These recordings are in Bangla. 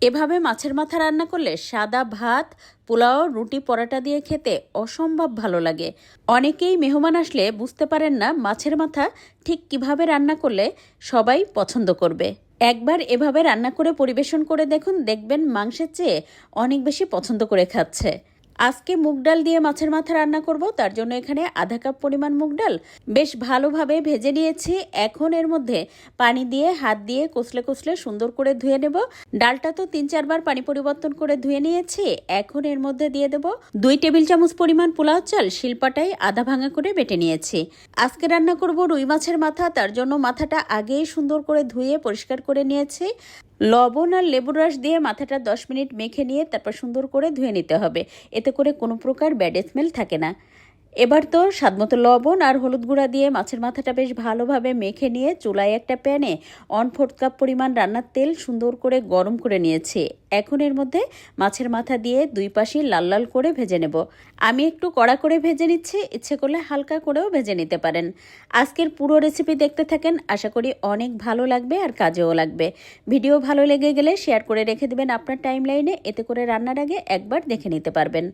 এভাবে মাছের মাথা রান্না করলে সাদা ভাত, পোলাও, রুটি, পরোটা দিয়ে খেতে অসম্ভব ভালো লাগে। অনেকেই মেহমান আসলে বুঝতে পারেন না মাছের মাথা ঠিক কিভাবে রান্না করলে সবাই পছন্দ করবে। একবার এভাবে রান্না করে পরিবেশন করে দেখুন, দেখবেন মাংসের চেয়ে অনেক বেশি পছন্দ করে খাচ্ছে। আজকে মুগ ডাল দিয়ে মাছের মাথা রান্না করব, তার জন্য এখানে আধা কাপ পরিমাণ মুগ ডাল বেশ ভালোভাবে ভেজে নিয়েছি। এখন এর মধ্যে পানি দিয়ে হাত দিয়ে কষলে কষলে সুন্দর করে ধুয়ে নেব। ডালটা তো 3-4 বার পানি পরিবর্তন করে ধুয়ে নিয়েছি। এখন এর মধ্যে দিয়ে দেব 2 টেবিল চামচ পরিমাণ পোলাও চাল শিলপাটায় আধা ভাঙা করে বেটে নিয়েছি। আজকে রান্না করব রুই মাছের মাথা, তার জন্য মাথাটা আগেই সুন্দর করে ধুয়ে পরিষ্কার করে নিয়েছি। লবণ আর লেবুর রস দিয়ে মাথাটা 10 মিনিট মেখে নিয়ে তারপর সুন্দর করে ধুয়ে নিতে হবে, এতে করে কোনো প্রকার ব্যাড স্মেল থাকে না। এবার তো স্বাদমতো লবণ আর হলুদ গুঁড়া দিয়ে মাছের মাথাটা বেশ ভালোভাবে মেখে নিয়ে চুলায় একটা প্যানে 1/4 কাপ পরিমাণ রান্নার তেল সুন্দর করে গরম করে নিয়েছি। এখন এর মধ্যে মাছের মাথা দিয়ে দুই পাশে লাল লাল করে ভেজে নেব। আমি একটু কড়া করে ভেজে নিচ্ছি, ইচ্ছে করলে হালকা করেও ভেজে নিতে পারেন। আজকের পুরো রেসিপি দেখতে থাকেন, আশা করি অনেক ভালো লাগবে আর কাজেও লাগবে। ভিডিও ভালো লেগে গেলে শেয়ার করে রেখে দেবেন আপনার টাইমলাইনে, এতে করে রান্নার আগে একবার দেখে নিতে পারবেন।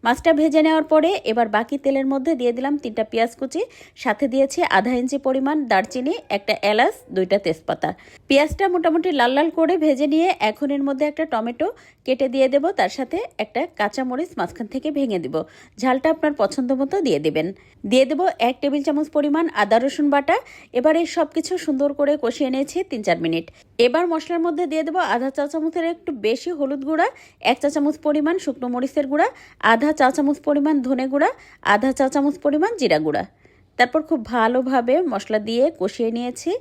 মাছটা ভেজে নেওয়ার পরে এবার বাকি তেলের মধ্যে দিয়ে দিলাম 3টা পেঁয়াজ কুচি, সাথে দিয়েছি আধা ইঞ্চি পরিমাণ দারচিনি, একটা এলাচ, 2টা তেজপাতা। পেঁয়াজটা মোটামুটি লাল লাল করে ভেজে নিয়ে এখন এর মধ্যে একটা টমেটো কেটে দিয়ে দেব, তার সাথে একটা কাঁচামরিচ মাঝখান থেকে ভেঙে দেব। ঝালটা আপনার পছন্দ মতো দিয়ে দেবেন। দিয়ে দেব 1 টেবিল চামচ পরিমাণ আদা রসুন বাটা। এবার এই সব কিছু সুন্দর করে কষিয়ে নিয়েছি 3-4 মিনিট। এবার মশলার মধ্যে দিয়ে দেব আধা চা চামচের একটু বেশি হলুদ গুঁড়া, 1 চা চামচ পরিমাণ শুকনো মরিচের গুঁড়া, আধা চা চামচ পরিমাণ ধনে গুঁড়া, আধা চা চামচ পরিমাণ জিরা গুঁড়া। তারপর খুব ভালোভাবে মশলা দিয়ে কষিয়ে নিয়েছি।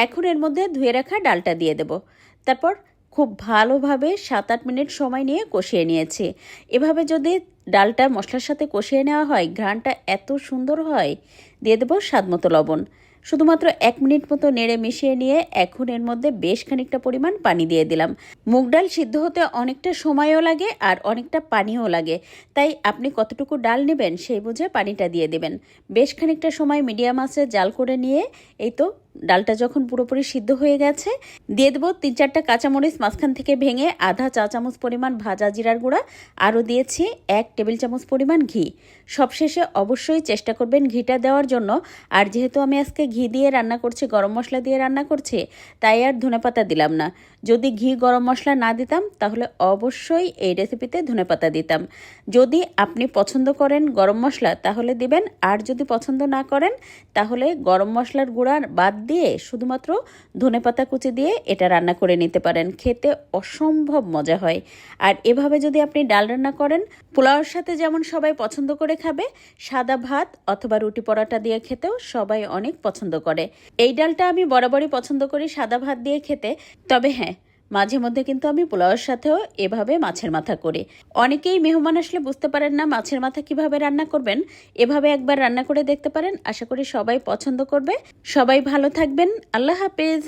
এখন এর মধ্যে ধুয়ে রাখা ডালটা দিয়ে দেব। তারপর খুব ভালোভাবে 7-8 মিনিট সময় নিয়ে কষিয়ে নিয়েছি। এভাবে যদি ডালটা মশলার সাথে কষিয়ে নেওয়া হয়, ঘ্রাণটা এত সুন্দর হয়। দিয়ে দেব স্বাদমতো লবণ। শুধুমাত্র 1 মিনিট মতো নেড়ে মিশিয়ে নিয়ে এখন এর মধ্যে বেশ খানিকটা পরিমাণ পানি দিয়ে দিলাম। মুগ ডাল সিদ্ধ হতে অনেকটা সময়ও লাগে আর অনেকটা পানিও লাগে, তাই আপনি কতটুকু ডাল নেবেন সেই বুঝে পানিটা দিয়ে দেবেন। বেশ খানিকটা সময় মিডিয়াম আঁচে জাল করে নিয়ে এই তো ডালটা যখন পুরোপুরি সিদ্ধ হয়ে গেছে, দিয়ে দেবো 3-4টা কাঁচামরিচ মাঝখান থেকে ভেঙে, আধা চা চামচ পরিমাণ ভাজা জিরার গুঁড়া, আরও দিয়েছি 1 টেবিল চামচ পরিমাণ ঘি। সবশেষে অবশ্যই চেষ্টা করবেন ঘিটা দেওয়ার জন্য। আর যেহেতু আমি আজকে ঘি দিয়ে রান্না করছি, গরম মশলা দিয়ে রান্না করছি, তাই আর ধনেপাতা দিলাম না। যদি ঘি গরম মশলা না দিতাম তাহলে অবশ্যই এই রেসিপিতে ধনেপাতা দিতাম। যদি আপনি পছন্দ করেন গরম মশলা তাহলে দিবেন, আর যদি পছন্দ না করেন তাহলে গরম মশলার গুঁড়া বাদ দিয়ে শুধুমাত্র ধনেপাতা কুচি দিয়ে এটা রান্না করে নিতে পারেন। খেতে অসম্ভব মজা হয়। আর এভাবে যদি আপনি ডাল রান্না করেন, পোলাওর সাথে যেমন সবাই পছন্দ করে খাবে, সাদা ভাত অথবা রুটি পরোটা দিয়ে খেতেও সবাই অনেক পছন্দ করে। এই ডালটা আমি বরাবরই পছন্দ করি সাদা ভাত দিয়ে খেতে। তবে হ্যাঁ, মাঝে মধ্যে কিন্তু আমি পোলাওয়ের সাথেও এভাবে মাছের মাথা করি। অনেকেই মেহমান আসলে বুঝতে পারেন না মাছের মাথা কিভাবে রান্না করবেন, এভাবে একবার রান্না করে দেখতে পারেন। আশা করি সবাই পছন্দ করবে। সবাই ভালো থাকবেন। আল্লাহ হাফেজ।